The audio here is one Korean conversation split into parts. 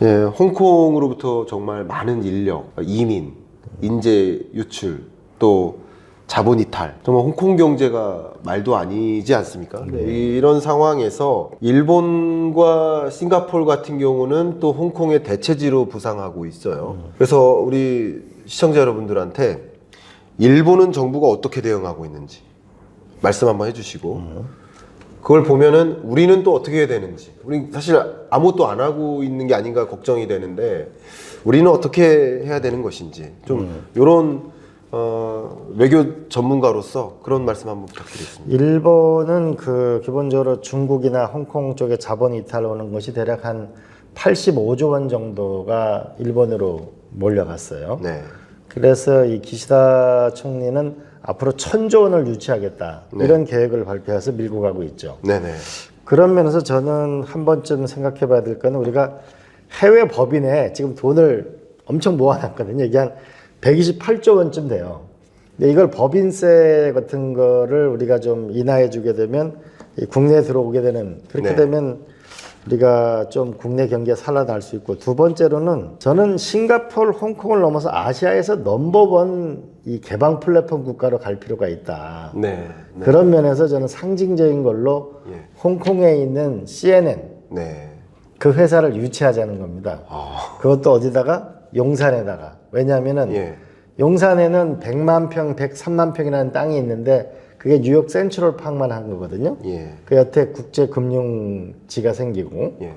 예, 홍콩으로부터 정말 많은 인력, 이민, 인재 유출, 또 자본 이탈, 정말 홍콩 경제가 말도 아니지 않습니까? 네. 이런 상황에서 일본과 싱가포르 같은 경우는 또 홍콩의 대체지로 부상하고 있어요. 그래서 우리 시청자 여러분들한테 일본은 정부가 어떻게 대응하고 있는지 말씀 한번 해주시고, 그걸 보면은 우리는 또 어떻게 해야 되는지, 우리 사실 아무것도 안 하고 있는 게 아닌가 걱정이 되는데 우리는 어떻게 해야 되는 것인지 좀 이런 외교 전문가로서 그런 말씀 한번 부탁드리겠습니다. 일본은 기본적으로 중국이나 홍콩 쪽에 자본 이탈 오는 것이 대략 한 85조 원 정도가 일본으로 몰려갔어요. 네. 그래서 이 기시다 총리는 앞으로 1,000조 원을 유치하겠다, 네. 이런 계획을 발표해서 밀고 가고 있죠. 네네. 그런 면에서 저는 한 번쯤 생각해 봐야 될 거는, 우리가 해외 법인에 지금 돈을 엄청 모아놨거든요. 이게 한 128조 원쯤 돼요. 근데 이걸 법인세 같은 거를 우리가 좀 인하해 주게 되면 국내에 들어오게 되는, 그렇게 네. 되면 우리가 좀 국내 경기가 살아날 수 있고, 두 번째로는 저는 싱가포르, 홍콩을 넘어서 아시아에서 넘버원 이 개방 플랫폼 국가로 갈 필요가 있다. 네. 네. 그런 면에서 저는 상징적인 걸로 예. 홍콩에 있는 CNN, 네. 그 회사를 유치하자는 겁니다. 그것도 어디다가? 용산에다가. 왜냐하면은 예. 용산에는 100만 평, 103만 평이라는 땅이 있는데 그게 뉴욕 센트럴 파크만 한 거거든요. 예. 그 여태 국제금융지가 생기고, 예.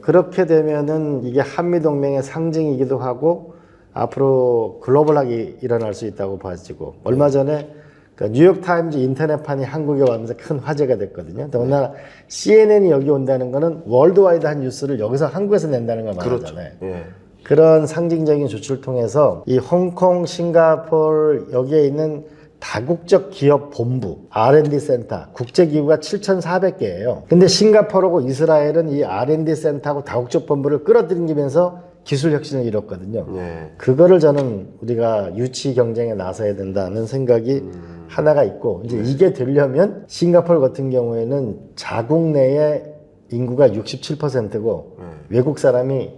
그렇게 되면은 이게 한미동맹의 상징이기도 하고 앞으로 글로벌하게 일어날 수 있다고 봐지고, 얼마 전에 그 뉴욕타임즈 인터넷판이 한국에 와면서 큰 화제가 됐거든요. 더군다나 CNN이 여기 온다는 거는 월드와이드한 뉴스를 여기서 한국에서 낸다는 걸 말하잖아요. 그렇죠. 예. 그런 상징적인 조치를 통해서 이 홍콩, 싱가포르 여기에 있는 다국적 기업 본부, R&D 센터, 국제기구가 7,400개예요. 근데 싱가포르하고 이스라엘은 이 R&D 센터하고 다국적 본부를 끌어들이면서 기술 혁신을 이뤘거든요. 예. 그거를 저는 우리가 유치 경쟁에 나서야 된다는 생각이 하나가 있고, 이제 이게 되려면 싱가포르 같은 경우에는 자국 내에 인구가 67%고 외국 사람이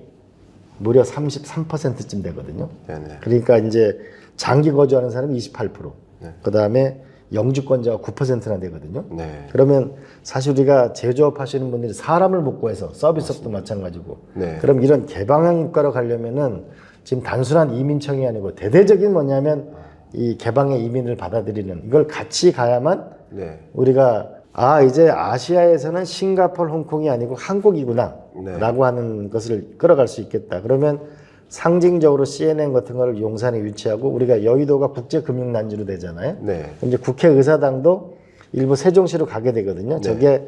무려 33%쯤 되거든요. 네네. 그러니까 이제 장기 거주하는 사람이 28%. 네. 그 다음에 영주권자가 9%나 되거든요. 네. 그러면 사실 우리가 제조업 하시는 분들이 사람을 못 구해서, 서비스업도 마찬가지고. 네. 그럼 이런 개방형 국가로 가려면은 지금 단순한 이민청이 아니고 대대적인 뭐냐면 이 개방의 이민을 받아들이는, 이걸 같이 가야만 네. 우리가 이제 아시아에서는 싱가포르, 홍콩이 아니고 한국이구나 네. 라고 하는 것을 끌어갈 수 있겠다. 그러면 상징적으로 CNN 같은 걸 용산에 유치하고, 우리가 여의도가 국제금융난지로 되잖아요. 네. 이제 국회의사당도 일부 세종시로 가게 되거든요. 네. 저게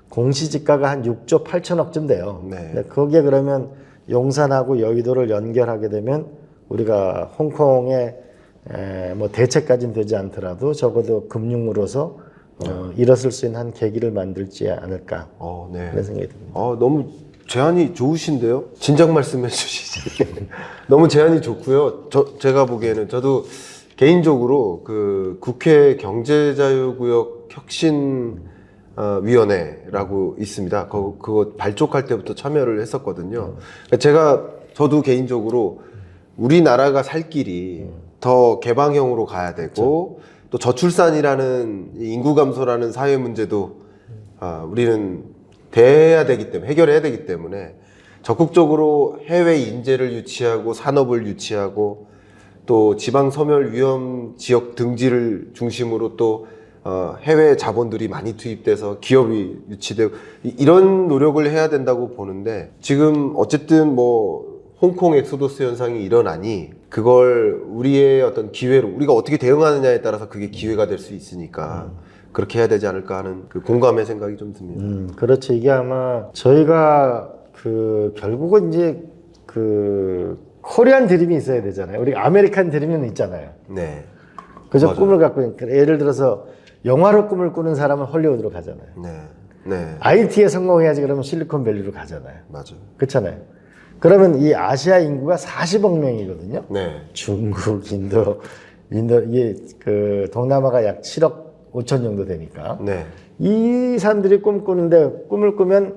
공시지가가 한 6조 8천억쯤 돼요. 네. 근데 거기에 그러면 용산하고 여의도를 연결하게 되면 우리가 홍콩의 뭐 대책까지는 되지 않더라도 적어도 금융으로서 일었을 수 있는 한 계기를 만들지 않을까, 네. 그런 생각이 듭니다. 너무 제안이 좋으신데요? 진작 말씀해 주시지. 너무 제안이 좋고요. 제가 보기에는 저도 개인적으로 그 국회 경제자유구역 혁신 위원회라고 있습니다. 그거 발족할 때부터 참여를 했었거든요. 저도 개인적으로 우리나라가 살 길이 더 개방형으로 가야 되고, 또 저출산이라는 인구 감소라는 사회 문제도 우리는 해결해야 되기 때문에 적극적으로 해외 인재를 유치하고 산업을 유치하고, 또 지방 소멸 위험 지역 등지를 중심으로 또 해외 자본들이 많이 투입돼서 기업이 유치되고, 이런 노력을 해야 된다고 보는데, 지금 어쨌든 뭐 홍콩 엑소더스 현상이 일어나니 그걸 우리의 어떤 기회로, 우리가 어떻게 대응하느냐에 따라서 그게 기회가 될 수 있으니까 그렇게 해야 되지 않을까 하는 그 공감의 생각이 좀 듭니다. 그렇죠. 이게 아마 저희가 결국은 이제 코리안 드림이 있어야 되잖아요. 우리 아메리칸 드림은 있잖아요. 네. 그저 맞아요. 꿈을 갖고 있는, 예를 들어서 영화로 꿈을 꾸는 사람은 헐리우드로 가잖아요. 네. 네. IT에 성공해야지 그러면 실리콘밸리로 가잖아요. 맞아요. 그렇잖아요. 그러면 이 아시아 인구가 40억 명이거든요. 네. 중국, 인도 이게 동남아가 약 7억 5천 정도 되니까. 네. 이 사람들이 꿈을 꾸면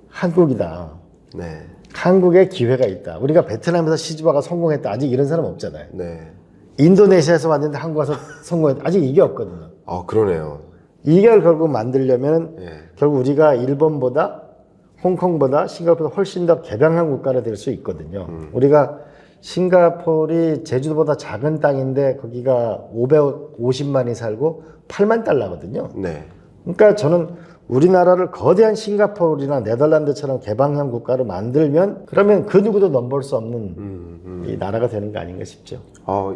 한국이다. 네. 한국에 기회가 있다. 우리가 베트남에서 시즈바가 성공했다. 아직 이런 사람 없잖아요. 네. 인도네시아에서 왔는데 한국 와서 성공했다. 아직 이게 없거든요. 그러네요. 이걸 결국 만들려면 예. 결국 우리가 일본보다 홍콩보다 싱가포르보다 훨씬 더 개방한 국가가 될 수 있거든요. 우리가 싱가포르이 제주도보다 작은 땅인데 거기가 550만이 살고 8만 달러거든요. 네. 그러니까 저는 우리나라를 거대한 싱가포르나 네덜란드처럼 개방형 국가로 만들면 그러면 그 누구도 넘볼 수 없는 이 나라가 되는 거 아닌가 싶죠.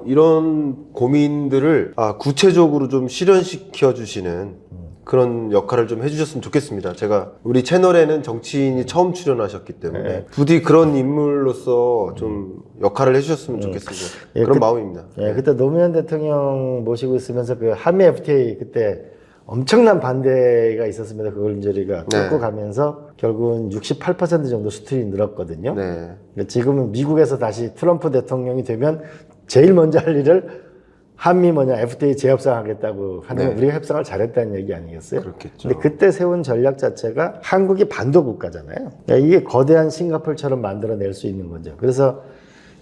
이런 고민들을 구체적으로 좀 실현시켜 주시는 그런 역할을 좀 해주셨으면 좋겠습니다. 제가 우리 채널에는 정치인이 처음 출연하셨기 때문에 부디 그런 인물로서 좀 역할을 해주셨으면 좋겠습니다. 예, 그런 마음입니다. 예, 그때 노무현 대통령 모시고 있으면서 그 한미 FTA 그때 엄청난 반대가 있었습니다. 그걸 이제 우리가 뚫고 가면서 결국은 68% 정도 수출이 늘었거든요. 네. 근데 지금은 미국에서 다시 트럼프 대통령이 되면 제일 먼저 할 일을 한미 FTA 재협상하겠다고 하는 우리가 협상을 잘했다는 얘기 아니겠어요? 그렇겠죠. 근데 그때 세운 전략 자체가 한국이 반도 국가잖아요. 그러니까 이게 거대한 싱가포르처럼 만들어낼 수 있는 거죠. 그래서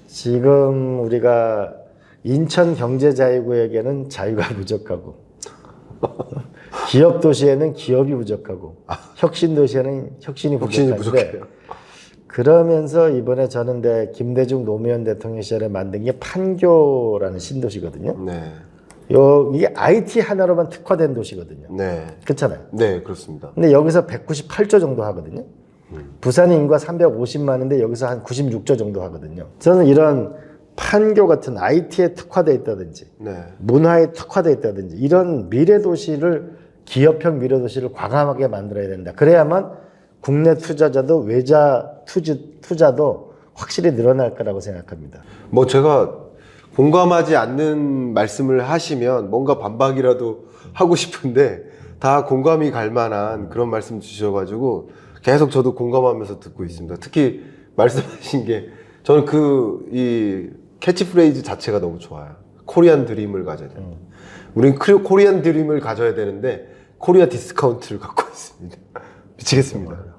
지금 우리가 인천 경제자유구역에는 자유가 부족하고 기업 도시에는 기업이 부족하고 혁신 도시에는 혁신이 부족한데 부족해요. 그러면서 이번에 저는 김대중 노무현 대통령 시절에 만든 게 판교라는 신도시거든요. 네. 이게 IT 하나로만 특화된 도시거든요. 네. 그렇잖아요. 네, 그렇습니다. 근데 여기서 198조 정도 하거든요. 부산 인구가 350만인데 여기서 한 96조 정도 하거든요. 저는 이런 판교 같은 IT에 특화되어 있다든지 네. 문화에 특화되어 있다든지 이런 미래 도시를 기업형 미래 도시를 과감하게 만들어야 된다. 그래야만 국내 투자자도 외자 투자도 확실히 늘어날 거라고 생각합니다. 제가 공감하지 않는 말씀을 하시면 뭔가 반박이라도 하고 싶은데 다 공감이 갈 만한 그런 말씀 주셔가지고 계속 저도 공감하면서 듣고 있습니다. 특히 말씀하신 게 저는 이 캐치프레이즈 자체가 너무 좋아요. 코리안 드림을 가져야 된다. 우린 코리안 드림을 가져야 되는데 코리아 디스카운트를 갖고 있습니다. 미치겠습니다.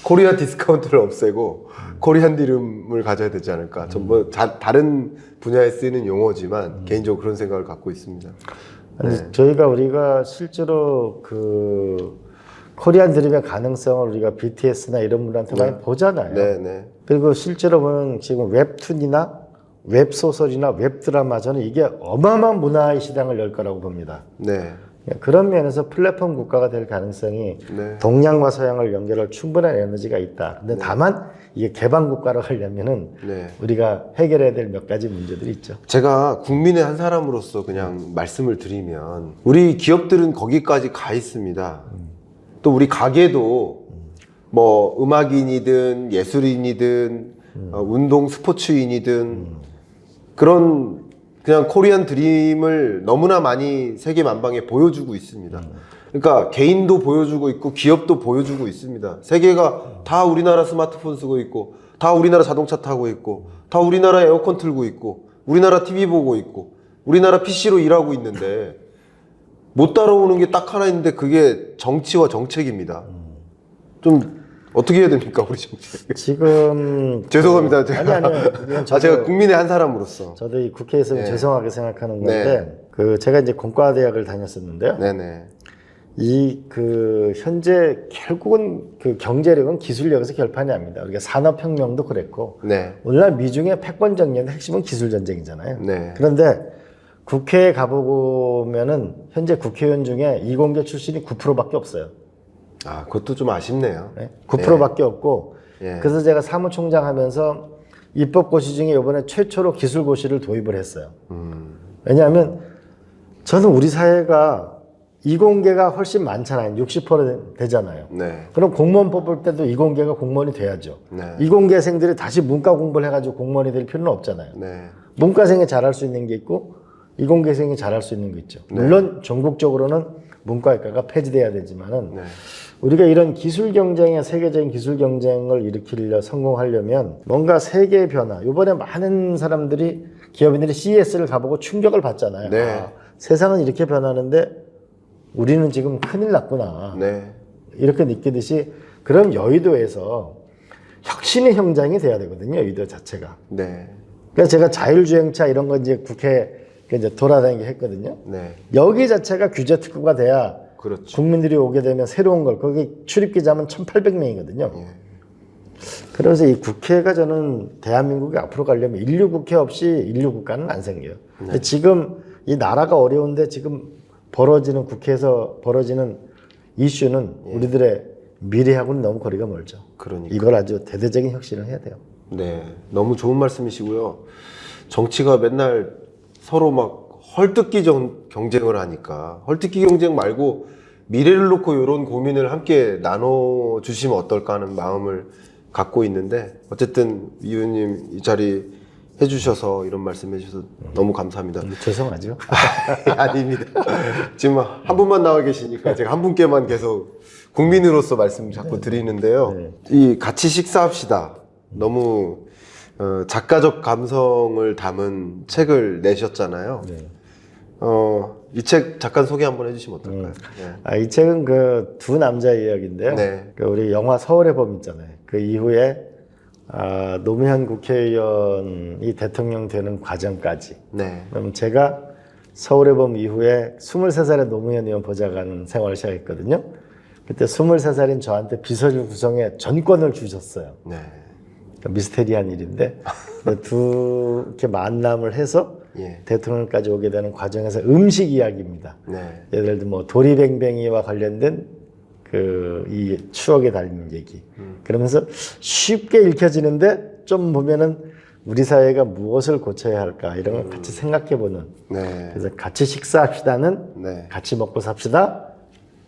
코리아 디스카운트를 없애고 코리안 드림을 가져야 되지 않을까. 다른 분야에 쓰이는 용어지만 개인적으로 그런 생각을 갖고 있습니다. 아니, 우리가 실제로 코리안 드림의 가능성을 우리가 BTS나 이런 분들한테 많이 보잖아요. 네. 그리고 실제로 보면 지금 웹툰이나 웹소설이나 웹드라마 저는 이게 어마어마한 문화의 시장을 열 거라고 봅니다. 네. 그런 면에서 플랫폼 국가가 될 가능성이 동양과 서양을 연결할 충분한 에너지가 있다. 근데 다만 이게 개방 국가로 가려면은 우리가 해결해야 될 몇 가지 문제들이 있죠. 제가 국민의 한 사람으로서 그냥 말씀을 드리면 우리 기업들은 거기까지 가 있습니다. 또 우리 가게도 음악인이든 예술인이든 운동 스포츠인이든 그런 그냥 코리안 드림을 너무나 많이 세계 만방에 보여주고 있습니다. 그러니까 개인도 보여주고 있고 기업도 보여주고 있습니다. 세계가 다 우리나라 스마트폰 쓰고 있고 다 우리나라 자동차 타고 있고 다 우리나라 에어컨 틀고 있고 우리나라 TV 보고 있고 우리나라 PC로 일하고 있는데 못 따라오는 게 딱 하나 있는데 그게 정치와 정책입니다. 좀 어떻게 해야 됩니까, 우리 정치? 지금 죄송합니다. 아니. 제가 국민의 한 사람으로서 저도 이 국회에서 죄송하게 생각하는 건데 제가 이제 공과대학을 다녔었는데요. 네네. 현재 결국은 경제력은 기술력에서 결판이 납니다. 우리가 산업혁명도 그랬고 오늘날 미중의 패권 정리의 핵심은 기술 전쟁이잖아요. 그런데 국회에 가보면은 현재 국회의원 중에 이공계 출신이 9%밖에 없어요. 그것도 좀 아쉽네요. 9%밖에 없고 그래서 제가 사무총장 하면서 입법고시 중에 이번에 최초로 기술고시를 도입을 했어요. 왜냐하면 저는 우리 사회가 이공계가 훨씬 많잖아요. 60% 되잖아요. 그럼 공무원 뽑을 때도 이공계가 공무원이 돼야죠. 이공계생들이 다시 문과 공부를 해가지고 공무원이 될 필요는 없잖아요. 문과생이 잘할 수 있는 게 있고 이공계생이 잘할 수 있는 게 있죠. 물론 전국적으로는 문과학과가 폐지돼야 되지만은 우리가 이런 기술 경쟁에 세계적인 기술 경쟁을 성공하려면 뭔가 세계의 변화. 이번에 많은 사람들이 기업인들이 CES를 가보고 충격을 받잖아요. 세상은 이렇게 변하는데 우리는 지금 큰일 났구나. 이렇게 느끼듯이 그럼 여의도에서 혁신의 현장이 돼야 되거든요. 의도 자체가. 네. 그래서 제가 자율주행차 이런 거 이제 국회에 이제 돌아다니게 했거든요. 네. 여기 자체가 규제 특구가 돼야 그렇죠. 국민들이 오게 되면 새로운 걸 거기 출입기자면 1,800명이거든요. 예. 그래서 이 국회가 저는 대한민국이 앞으로 가려면 인류 국회 없이 인류 국가는 안 생겨요. 근데 지금 이 나라가 어려운데 지금 벌어지는 국회에서 벌어지는 이슈는 우리들의 미래하고는 너무 거리가 멀죠. 그러니까. 이걸 아주 대대적인 혁신을 해야 돼요. 네. 너무 좋은 말씀이시고요. 정치가 맨날 서로 막 헐뜯기 경쟁을 하니까 헐뜯기 경쟁 말고 미래를 놓고 이런 고민을 함께 나눠주시면 어떨까 하는 마음을 갖고 있는데 어쨌든 이 의원님 이 자리 해주셔서 이런 말씀 해주셔서 너무 감사합니다. 죄송하죠. 아닙니다. 지금 한 분만 나와 계시니까 제가 한 분께만 계속 국민으로서 말씀 자꾸 드리는데요. 네. 이 같이 식사합시다. 너무 작가적 감성을 담은 책을 내셨잖아요. 네. 이 책 잠깐 소개 한번 해주시면 어떨까요? 네. 이 책은 그 두 남자 이야기인데요. 네. 그 우리 영화 서울의 봄 있잖아요. 그 이후에 노무현 국회의원이 대통령 되는 과정까지. 네. 그럼 제가 서울의 봄 이후에 23살의 노무현 의원 보좌관 생활을 시작했거든요. 그때 23살인 저한테 비서실 구성에 전권을 주셨어요. 네. 그러니까 미스테리한 일인데 이렇게 만남을 해서 예. 대통령까지 오게 되는 과정에서 음식 이야기입니다. 네. 예를 들어 뭐 도리뱅뱅이와 관련된 이 추억에 달린 얘기. 그러면서 쉽게 읽혀지는데 좀 보면은 우리 사회가 무엇을 고쳐야 할까 이런 걸 같이 생각해보는. 네. 그래서 같이 식사합시다는 네. 같이 먹고 삽시다,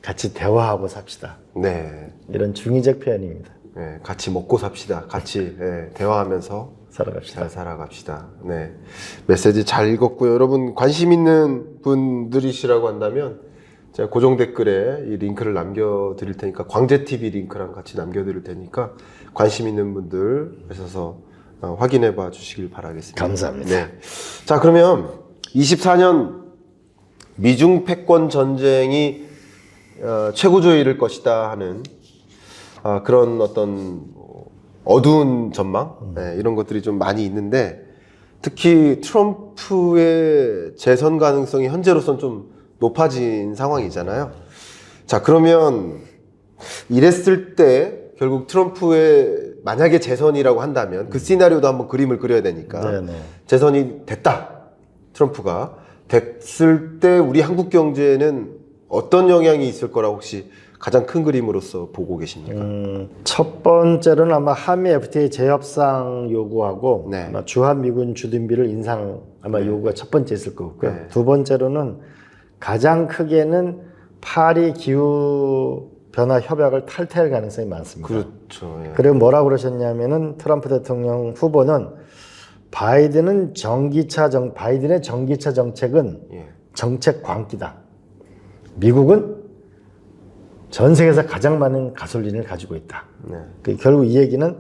같이 대화하고 삽시다. 네. 이런 중의적 표현입니다. 네. 같이 먹고 삽시다. 같이 대화하면서 살아갑시다. 잘 살아갑시다. 네. 메시지 잘 읽었고요. 여러분 관심 있는 분들이시라고 한다면 제가 고정 댓글에 이 링크를 남겨드릴 테니까 광재TV 링크랑 같이 남겨드릴 테니까 관심 있는 분들 하셔서 확인해 봐 주시길 바라겠습니다. 감사합니다. 네. 자, 그러면 24년 미중 패권 전쟁이 최고조에 이를 것이다 하는 그런 어떤 어두운 전망 이런 것들이 좀 많이 있는데 특히 트럼프의 재선 가능성이 현재로선 좀 높아진 상황이잖아요. 자, 그러면 이랬을 때 결국 트럼프의 만약에 재선이라고 한다면 그 시나리오도 한번 그림을 그려야 되니까 네네. 재선이 됐다. 트럼프가 됐을 때 우리 한국 경제에는 어떤 영향이 있을 거라고 혹시 가장 큰 그림으로서 보고 계십니까? 첫 번째로는 아마 한미 FTA 재협상 요구하고 네. 아마 주한미군 주둔비를 인상 아마 요구가 첫 번째 있을 것 같고요. 네. 두 번째로는 가장 크게는 파리 기후 변화 협약을 탈퇴할 가능성이 많습니다. 그렇죠. 예. 그리고 뭐라고 그러셨냐면은 트럼프 대통령 후보는 바이든의 전기차 정책은 예. 정책 광기다. 미국은 전 세계에서 가장 많은 가솔린을 가지고 있다. 네. 결국 이 얘기는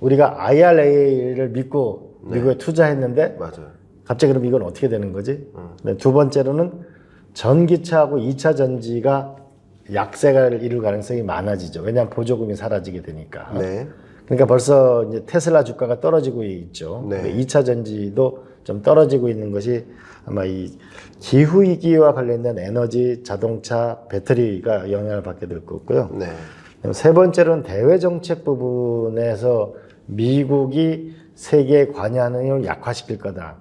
우리가 IRA를 믿고 미국에 투자했는데 맞아요. 갑자기 그럼 이건 어떻게 되는 거지? 두 번째로는 전기차하고 2차 전지가 약세를 이룰 가능성이 많아지죠. 왜냐하면 보조금이 사라지게 되니까. 네. 그러니까 벌써 이제 테슬라 주가가 떨어지고 있죠. 네. 2차 전지도 좀 떨어지고 있는 것이 아마 이 기후 위기와 관련된 에너지, 자동차, 배터리가 영향을 받게 될 거고요. 네. 세 번째로는 대외 정책 부분에서 미국이 세계에 관여하는 걸 약화시킬 거다.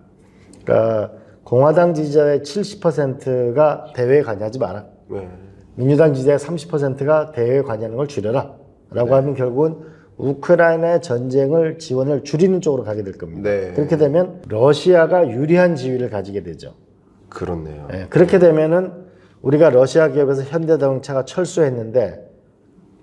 그러니까 공화당 지지자의 70%가 대외에 관여하지 마라. 네. 민주당 지지자의 30%가 대외에 관여하는 걸 줄여라. 라고 하면 결국은 우크라이나의 전쟁을 지원을 줄이는 쪽으로 가게 될 겁니다. 네. 그렇게 되면 러시아가 유리한 지위를 가지게 되죠. 그렇네요. 네. 그렇게 되면은 우리가 러시아 기업에서 현대자동차가 철수했는데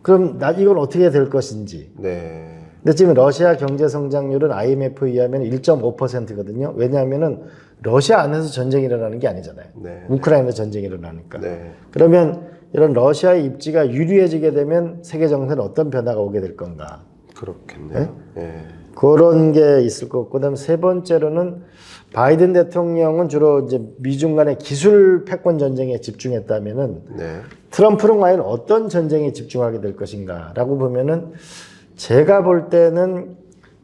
그럼 이건 어떻게 될 것인지. 네. 근데 지금 러시아 경제 성장률은 IMF에 의하면 1.5%거든요. 왜냐하면은 러시아 안에서 전쟁이 일어나는 게 아니잖아요. 네. 우크라이나 전쟁이 일어나니까. 네. 그러면 이런 러시아의 입지가 유리해지게 되면 세계 정세는 어떤 변화가 오게 될 건가? 그렇겠네요. 네. 그런 게 있을 것 같고, 그다음 세 번째로는 바이든 대통령은 주로 이제 미중 간의 기술 패권 전쟁에 집중했다면은 네. 트럼프는 과연 어떤 전쟁에 집중하게 될 것인가라고 보면은 제가 볼 때는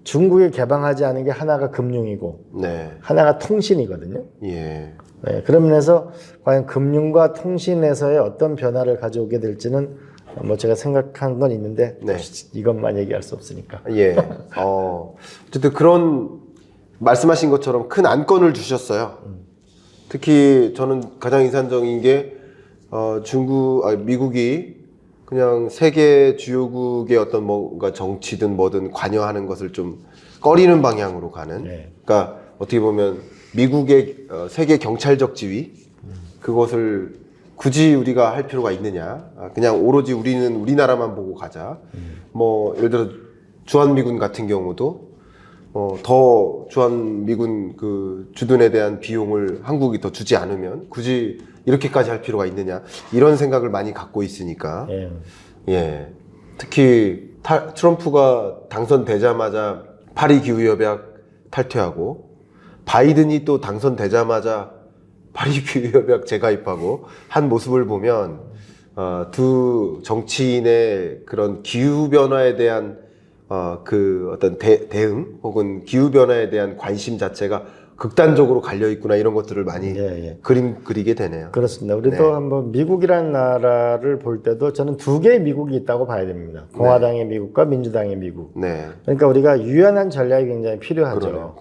중국이 개방하지 않은 게 하나가 금융이고 네. 하나가 통신이거든요. 예. 네, 그런 면에서 과연 금융과 통신에서의 어떤 변화를 가져오게 될지는 뭐 제가 생각한 건 있는데 네. 이것만 얘기할 수 없으니까. 예. 어쨌든 그런 말씀하신 것처럼 큰 안건을 주셨어요. 특히 저는 가장 인상적인 게 미국이 그냥 세계 주요국의 어떤 뭔가 정치든 뭐든 관여하는 것을 좀 꺼리는 방향으로 가는. 네. 그러니까 어떻게 보면 미국의 세계 경찰적 지위 그것을 굳이 우리가 할 필요가 있느냐? 그냥 오로지 우리는 우리나라만 보고 가자. 뭐 예를 들어 주한미군 같은 경우도 더 주한미군 그 주둔에 대한 비용을 한국이 더 주지 않으면 굳이 이렇게까지 할 필요가 있느냐 이런 생각을 많이 갖고 있으니까 예. 특히 트럼프가 당선되자마자 파리 기후협약 탈퇴하고 바이든이 또 당선되자마자 파리 기후협약 재가입하고 한 모습을 보면 두 정치인의 그런 기후 변화에 대한 그 어떤 대응 혹은 기후 변화에 대한 관심 자체가 극단적으로 갈려 있구나 이런 것들을 많이 그림 그리게 되네요. 그렇습니다. 우리도 한번 미국이라는 나라를 볼 때도 저는 두 개의 미국이 있다고 봐야 됩니다. 공화당의 미국과 민주당의 미국. 네. 그러니까 우리가 유연한 전략이 굉장히 필요하죠. 그러네요.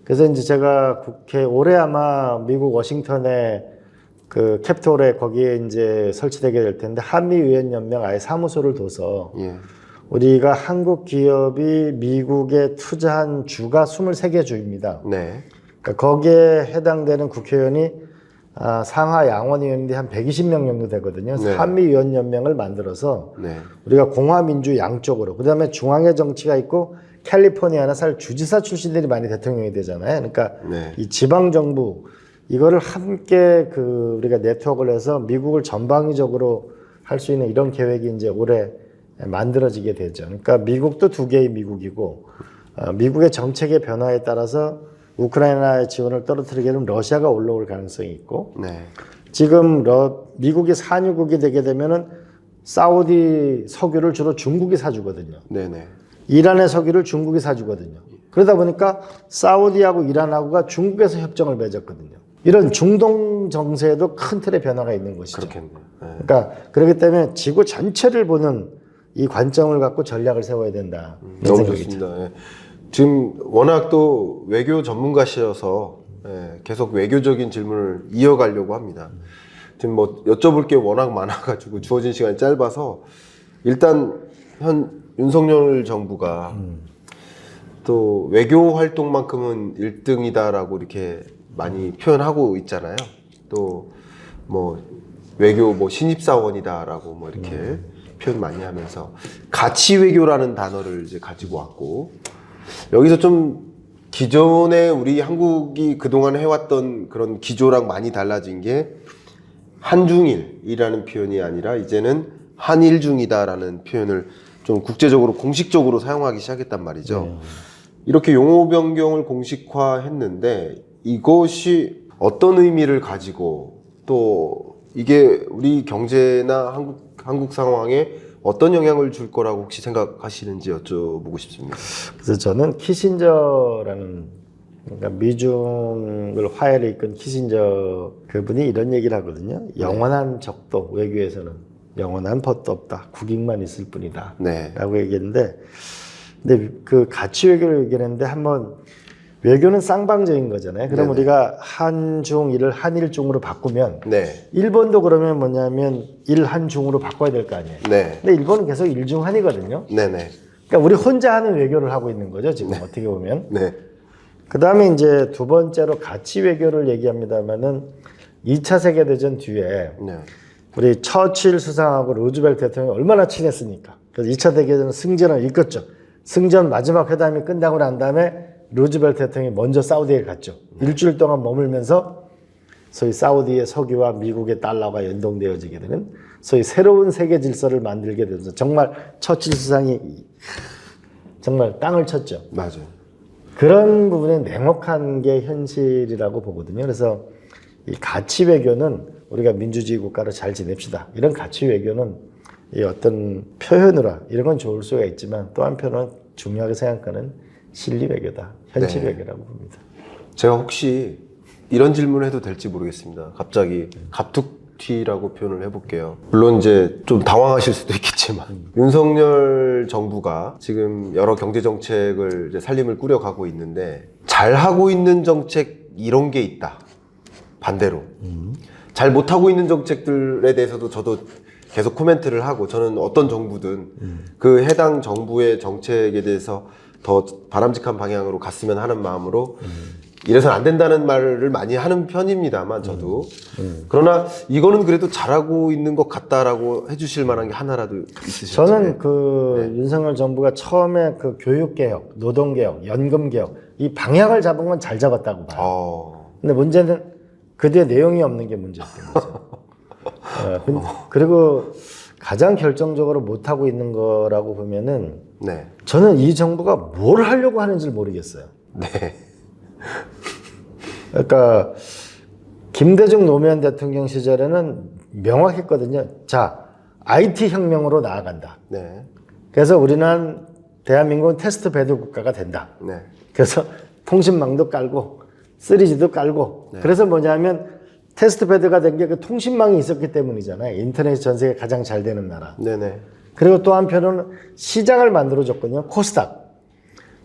그래서 이제 제가 국회 올해 아마 미국 워싱턴에 그 캡톨에 거기에 이제 설치되게 될 텐데 한미의원연맹 아예 사무소를 둬서 우리가 한국 기업이 미국에 투자한 주가 23개 주입니다. 네. 그러니까 거기에 해당되는 국회의원이 상하 양원의원인데 한 120명 정도 되거든요. 그래서 한미의원연맹을 만들어서 우리가 공화민주 양쪽으로 그다음에 중앙의 정치가 있고 캘리포니아나 사실 주지사 출신들이 많이 대통령이 되잖아요. 그러니까 이 지방 정부 이거를 함께 그 우리가 네트워크를 해서 미국을 전방위적으로 할 수 있는 이런 계획이 이제 올해 만들어지게 되죠. 그러니까 미국도 두 개의 미국이고 미국의 정책의 변화에 따라서 우크라이나의 지원을 떨어뜨리게 되면 러시아가 올라올 가능성이 있고 지금 미국이 산유국이 되게 되면은 사우디 석유를 주로 중국이 사주거든요. 이란의 석유를 중국이 사주거든요. 그러다 보니까 사우디하고 이란하고가 중국에서 협정을 맺었거든요. 이런 중동 정세에도 큰 틀의 변화가 있는 것이죠. 그렇겠네요. 그러니까 그렇기 때문에 지구 전체를 보는 이 관점을 갖고 전략을 세워야 된다. 너무 좋습니다. 예. 지금 워낙 또 외교 전문가시어서 계속 외교적인 질문을 이어가려고 합니다. 지금 뭐 여쭤볼 게 워낙 많아가지고 주어진 시간이 짧아서 일단 윤석열 정부가 또 외교 활동만큼은 1등이다라고 이렇게 많이 표현하고 있잖아요. 또 뭐 외교 뭐 신입사원이다라고 뭐 이렇게 표현 많이 하면서 가치 외교라는 단어를 이제 가지고 왔고 여기서 좀 기존에 우리 한국이 그동안 해왔던 그런 기조랑 많이 달라진 게 한중일이라는 표현이 아니라 이제는 한일중이다라는 표현을 좀 국제적으로 공식적으로 사용하기 시작했단 말이죠. 이렇게 용어 변경을 공식화했는데 이것이 어떤 의미를 가지고 또 이게 우리 경제나 한국 상황에 어떤 영향을 줄 거라고 혹시 생각하시는지 여쭤보고 싶습니다. 그래서 저는 키신저라는 그러니까 미중을 화해를 이끈 키신저 그분이 이런 얘기를 하거든요. 영원한 적도 외교에서는 영원한 법도 없다. 국익만 있을 뿐이다. 라고 얘기했는데 근데 그 가치 외교를 얘기했는데 한번 외교는 쌍방적인 거잖아요. 그럼 우리가 한중일을 한일중으로 바꾸면 일본도 그러면 뭐냐면 일한중으로 바꿔야 될 거 아니에요. 근데 일본은 계속 일중한이거든요. 그러니까 우리 혼자 하는 외교를 하고 있는 거죠. 지금 어떻게 보면. 그 다음에 이제 두 번째로 가치 외교를 얘기합니다만은 2차 세계대전 뒤에 우리 처칠 수상하고 루즈벨트 대통령이 얼마나 친했습니까? 그래서 2차 세계대전 승전을 이끌었죠. 승전 마지막 회담이 끝나고 난 다음에 루즈벨트 대통령이 먼저 사우디에 갔죠. 일주일 동안 머물면서 소위 사우디의 석유와 미국의 달러가 연동되어지게 되는 소위 새로운 세계 질서를 만들게 되면서 정말 처칠 수상이 정말 땅을 쳤죠. 맞아요. 그런 부분에 냉혹한 게 현실이라고 보거든요. 그래서 이 가치 외교는 우리가 민주주의 국가로 잘 지냅시다. 이런 가치 외교는 이 어떤 표현으로 이런 건 좋을 수가 있지만 또 한편으로는 중요하게 생각하는 실리 외교다, 현실 외교라고 봅니다. 제가 혹시 이런 질문을 해도 될지 모르겠습니다. 갑자기 갑툭튀라고 표현을 해볼게요. 물론 이제 좀 당황하실 수도 있겠지만 윤석열 정부가 지금 여러 경제 정책을 이제 살림을 꾸려가고 있는데 잘 하고 있는 정책 이런 게 있다. 반대로 잘 못하고 있는 정책들에 대해서도 저도 계속 코멘트를 하고 저는 어떤 정부든 그 해당 정부의 정책에 대해서 더 바람직한 방향으로 갔으면 하는 마음으로 이래서는 안 된다는 말을 많이 하는 편입니다만 저도 그러나 이거는 그래도 잘하고 있는 것 같다라고 해주실 만한 게 하나라도 있으실까요? 저는 그 윤석열 정부가 처음에 그 교육개혁, 노동개혁, 연금개혁 이 방향을 잡은 건 잘 잡았다고 봐요. 근데 문제는 그 뒤에 내용이 없는 게 문제였던 거죠. 그리고 가장 결정적으로 못하고 있는 거라고 보면은 네. 저는 이 정부가 뭘 하려고 하는지 모르겠어요. 네. 그러니까 김대중 노무현 대통령 시절에는 명확했거든요. 자, IT 혁명으로 나아간다. 네. 그래서 우리는 대한민국은 테스트 베드 국가가 된다. 네. 그래서 통신망도 깔고 3G도 깔고 그래서 뭐냐면 테스트 베드가 된 게 그 통신망이 있었기 때문이잖아요. 인터넷이 전 세계 가장 잘 되는 나라. 네네. 그리고 또 한편으로는 시장을 만들어줬거든요. 코스닥.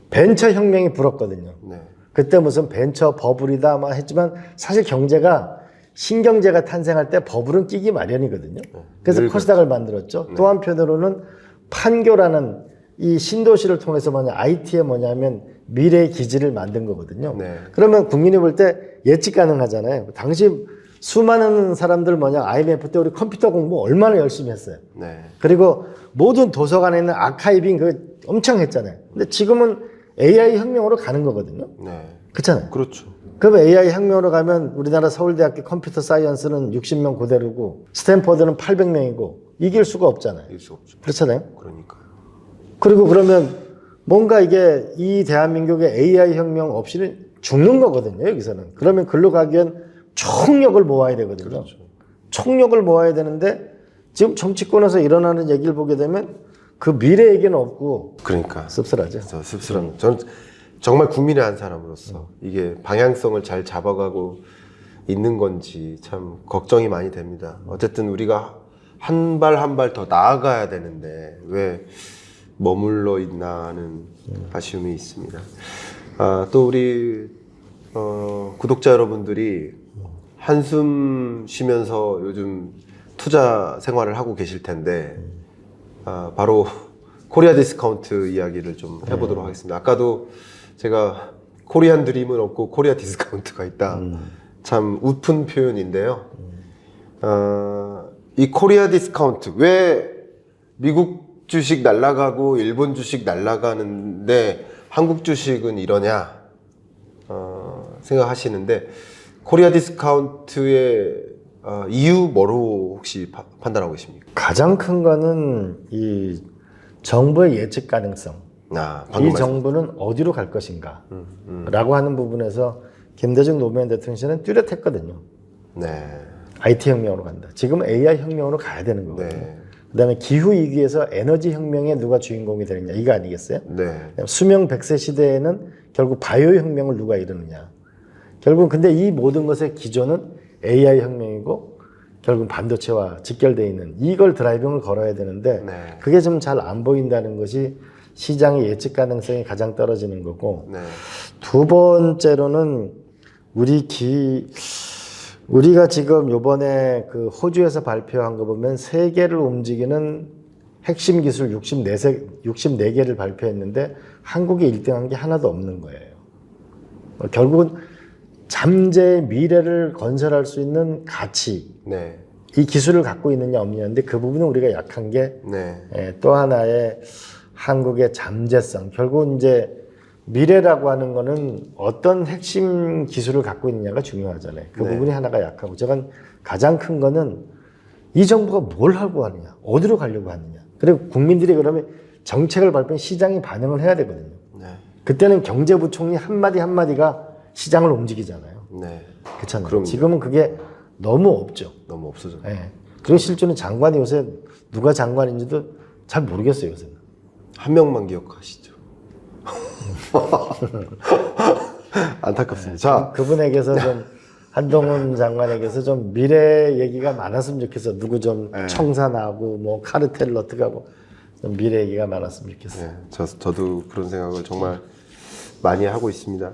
벤처 혁명이 불었거든요. 네. 그때 무슨 벤처 버블이다 막 했지만 사실 경제가 신경제가 탄생할 때 버블은 끼기 마련이거든요. 그래서 코스닥을 만들었죠. 또 한편으로는 판교라는 이 신도시를 통해서 IT에 뭐냐면 미래의 기지를 만든 거거든요. 네. 그러면 국민이 볼 때 예측 가능하잖아요. 당시 수많은 사람들 IMF 때 우리 컴퓨터 공부 얼마나 열심히 했어요. 네. 그리고 모든 도서관에 있는 아카이빙 그 엄청 했잖아요. 근데 지금은 AI 혁명으로 가는 거거든요. 네. 그렇잖아요. 그렇죠. 그럼 AI 혁명으로 가면 우리나라 서울대학교 컴퓨터 사이언스는 60명 그대로고 스탠퍼드는 800명이고 이길 수가 없잖아요. 이길 수 없죠. 그렇잖아요. 그러니까요. 그리고 그러면 뭔가 이게 이 대한민국의 AI 혁명 없이는 죽는 거거든요. 여기서는. 그러면 글로 가기 위한 총력을 모아야 되거든요. 그렇죠. 총력을 모아야 되는데 지금 정치권에서 일어나는 얘기를 보게 되면 그 미래 얘기는 없고 그러니까 씁쓸하죠. 저 씁쓸합니다. 저는 정말 국민의 한 사람으로서 이게 방향성을 잘 잡아가고 있는 건지 참 걱정이 많이 됩니다. 어쨌든 우리가 한 발 한 발 더 나아가야 되는데 왜 머물러 있나 하는 아쉬움이 있습니다. 또 우리 구독자 여러분들이 한숨 쉬면서 요즘 투자 생활을 하고 계실 텐데 바로 코리아 디스카운트 이야기를 좀 해보도록 하겠습니다. 아까도 제가 코리안 드림은 없고 코리아 디스카운트가 있다. 참 웃픈 표현인데요. 이 코리아 디스카운트 왜 미국 주식 날라가고 일본 주식 날라가는데 한국 주식은 이러냐 생각하시는데 코리아 디스카운트의 이유 뭐로 혹시 판단하고 계십니까? 가장 큰 거는 이 정부의 예측 가능성. 이 정부는 어디로 갈 것인가 라고 하는 부분에서 김대중 노무현 대통령은 뚜렷했거든요. 네. IT 혁명으로 간다. 지금은 AI 혁명으로 가야 되는 거거든요. 네. 그다음에 기후위기에서 에너지 혁명에 누가 주인공이 되느냐 이거 아니겠어요? 네. 수명 100세 시대에는 결국 바이오 혁명을 누가 이루느냐. 결국 근데 이 모든 것의 기조는 AI 혁명이고 결국 반도체와 직결되어 있는 이걸 드라이빙을 걸어야 되는데 네. 그게 좀 잘 안 보인다는 것이 시장의 예측 가능성이 가장 떨어지는 거고 네. 두 번째로는 우리가 지금 요번에 그 호주에서 발표한 거 보면 세계를 움직이는 핵심 기술 64개를 발표했는데 한국이 1등한 게 하나도 없는 거예요. 결국은 잠재의 미래를 건설할 수 있는 가치, 네. 이 기술을 갖고 있느냐 없느냐인데 그 부분은 우리가 약한 게 또 네. 하나의 한국의 잠재성. 결국 이제 미래라고 하는 거는 어떤 핵심 기술을 갖고 있느냐가 중요하잖아요. 그 네. 부분이 하나가 약하고 저건 가장 큰 거는 이 정부가 뭘 하고 하느냐, 어디로 가려고 하느냐. 그리고 국민들이 그러면 정책을 발표하면 시장이 반응을 해야 되거든요. 네. 그때는 경제부총리 한마디 한마디가 시장을 움직이잖아요. 네. 그렇잖아요. 그럼요. 지금은 그게 너무 없죠. 너무 없어졌네. 네. 그리고 실제로 장관이 요새 누가 장관인지도 잘 모르겠어요, 요새는. 한 명만 기억하시죠. 안타깝습니다. 자, 그분에게서 좀 한동훈 장관에게서 좀 미래 얘기가 많았으면 좋겠어. 누구 좀 청산하고 뭐 카르텔 어떻게 하고 좀 미래 얘기가 많았으면 좋겠어. 네, 저도 그런 생각을 정말 많이 하고 있습니다.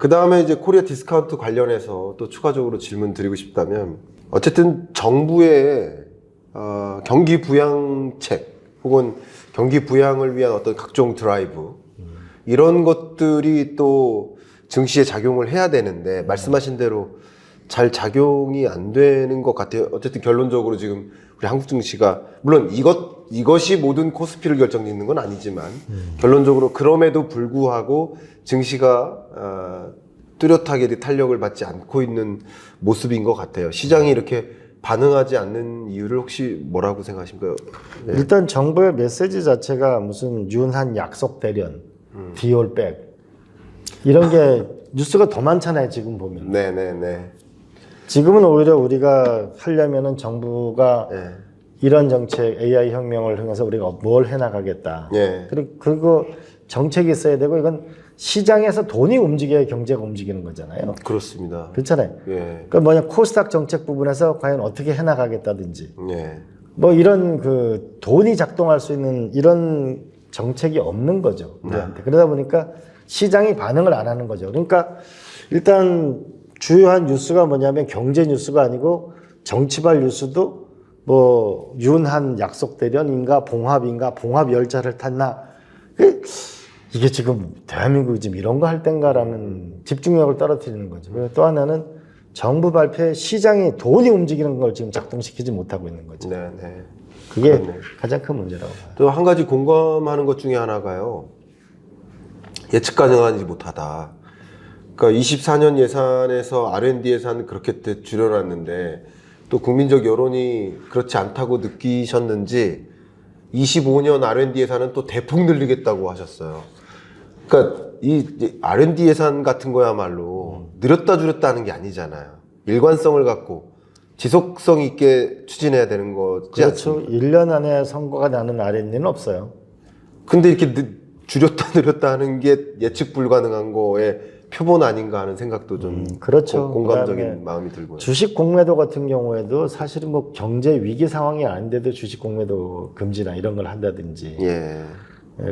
그 다음에 이제 코리아 디스카운트 관련해서 또 추가적으로 질문 드리고 싶다면, 어쨌든 정부의 경기 부양책 혹은 경기 부양을 위한 어떤 각종 드라이브 이런 것들이 또 증시에 작용을 해야 되는데 말씀하신 대로 잘 작용이 안 되는 것 같아요. 어쨌든 결론적으로 지금 우리 한국 증시가 물론 이것이 모든 코스피를 결정짓는 건 아니지만 결론적으로 그럼에도 불구하고 증시가 뚜렷하게 탄력을 받지 않고 있는 모습인 것 같아요. 시장이 이렇게 반응하지 않는 이유를 혹시 뭐라고 생각하십니까? 네. 일단 정부의 메시지 자체가 무슨 윤한 약속 대련, 디올백 이런 게 뉴스가 더 많잖아요. 지금 보면. 네네네. 지금은 오히려 우리가 하려면은 정부가 네. 이런 정책, AI 혁명을 통해서 우리가 뭘 해나가겠다. 네. 그리고 정책이 있어야 되고 이건 시장에서 돈이 움직여야 경제가 움직이는 거잖아요. 그렇습니다. 그렇잖아요. 예. 그러니까 뭐냐 코스닥 정책 부분에서 과연 어떻게 해나가겠다든지 예. 뭐 이런 그 돈이 작동할 수 있는 이런 정책이 없는 거죠 우리한테. 그러다 보니까 시장이 반응을 안 하는 거죠. 그러니까 일단 주요한 뉴스가 뭐냐면 경제 뉴스가 아니고 정치발 뉴스도 뭐 윤한 약속 대련인가 봉합인가 봉합 열차를 탔나 이게 지금 대한민국이 지금 이런 거 할 땐가라는 집중력을 떨어뜨리는 거죠. 그리고 또 하나는 정부 발표에 시장이 돈이 움직이는 걸 지금 작동시키지 못하고 있는 거죠. 네, 네. 그게 그렇네. 가장 큰 문제라고 봐요. 또 한 가지 공감하는 것 중에 하나가요. 예측 가능하지 못하다. 그러니까 24년 예산에서 R&D 예산 그렇게 줄여놨는데 또 국민적 여론이 그렇지 않다고 느끼셨는지 25년 R&D 예산은 또 대폭 늘리겠다고 하셨어요. 그러니까 이 R&D 예산 같은 거야말로 늘었다 줄였다 하는 게 아니잖아요. 일관성을 갖고 지속성 있게 추진해야 되는 거지 그렇죠. 않습니까? 1년 안에 성과가 나는 R&D는 없어요. 근데 이렇게 줄였다 늘었다 하는 게 예측 불가능한 거에 표본 아닌가 하는 생각도 좀 그렇죠. 공감적인 그다음에 마음이 들고요. 주식 공매도 같은 경우에도 사실은 뭐 경제 위기 상황이 아닌데도 주식 공매도 금지나 이런 걸 한다든지 예.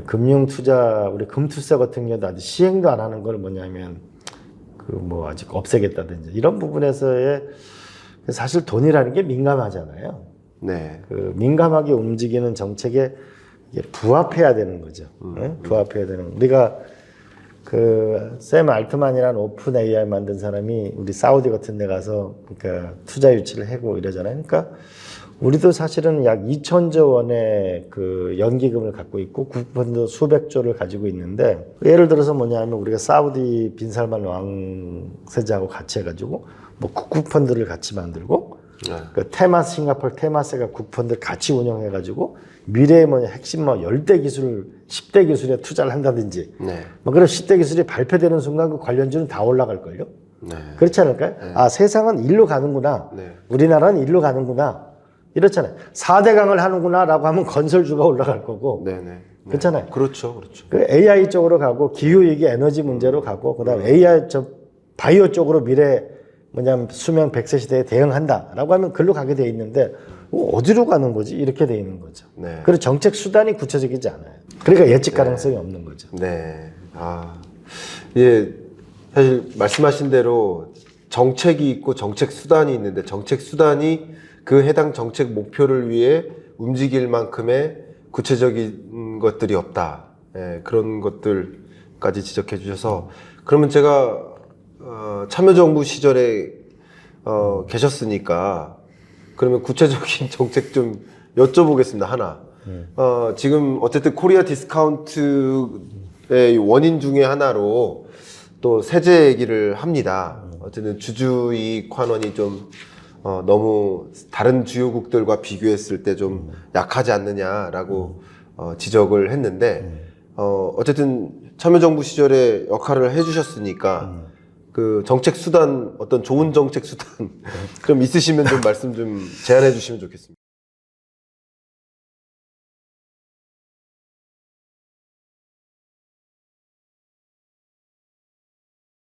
금융 투자 우리 금투자 같은 경우도 아직 시행도 안 하는 걸 뭐냐면 그 뭐 아직 없애겠다든지 이런 부분에서의 사실 돈이라는 게 민감하잖아요. 네. 그 민감하게 움직이는 정책에 이게 부합해야 되는 거죠. 부합해야 되는 우리가 그 샘 알트만이라는 오픈 AI 만든 사람이 우리 사우디 같은 데 가서 그러니까 투자 유치를 하고 이러잖아요. 그러니까 우리도 사실은 약 2천조 원의 그 연기금을 갖고 있고 국부펀드 수백 조를 가지고 있는데 예를 들어서 뭐냐면 우리가 사우디 빈살만 왕세자하고 같이 해가지고 뭐 국부펀드를 같이 만들고 네. 그 테마스 싱가포르 테마스가 국부펀드를 같이 운영해가지고 미래의 뭐 핵심 뭐 10대 기술, 10대 기술에 투자를 한다든지 네. 뭐 그런 10대 기술이 발표되는 순간 그 관련주는 다 올라갈걸요? 네. 그렇지 않을까요? 네. 아, 세상은 일로 가는구나. 네. 우리나라는 일로 가는구나. 이렇잖아요. 4대강을 하는구나 라고 하면 건설주가 올라갈 거고. 네. 네. 그렇잖아요. 그렇죠. 그렇죠. 그 AI 쪽으로 가고, 기후위기 에너지 문제로 가고, 그 다음에 AI, 바이오 쪽으로 미래, 뭐냐면 수명 100세 시대에 대응한다 라고 하면 글로 가게 돼 있는데, 어디로 가는 거지? 이렇게 돼 있는 거죠. 네. 그리고 정책 수단이 구체적이지 않아요. 그러니까 예측 가능성이 없는 거죠. 네. 아. 예. 사실 말씀하신 대로 정책이 있고 정책 수단이 있는데 정책 수단이 그 해당 정책 목표를 위해 움직일 만큼의 구체적인 것들이 없다. 예, 그런 것들까지 지적해 주셔서 그러면 제가 참여정부 시절에 계셨으니까 그러면 구체적인 정책 좀 여쭤보겠습니다. 하나. 지금 어쨌든 코리아 디스카운트의 원인 중에 하나로 또 세제 얘기를 합니다. 어쨌든 주주이익 환원이 좀 너무 다른 주요국들과 비교했을 때 좀 약하지 않느냐라고 지적을 했는데 어쨌든 참여정부 시절에 역할을 해주셨으니까 그 정책 수단 어떤 좋은 정책 수단 좀 있으시면 좀 말씀 좀 제안해 주시면 좋겠습니다.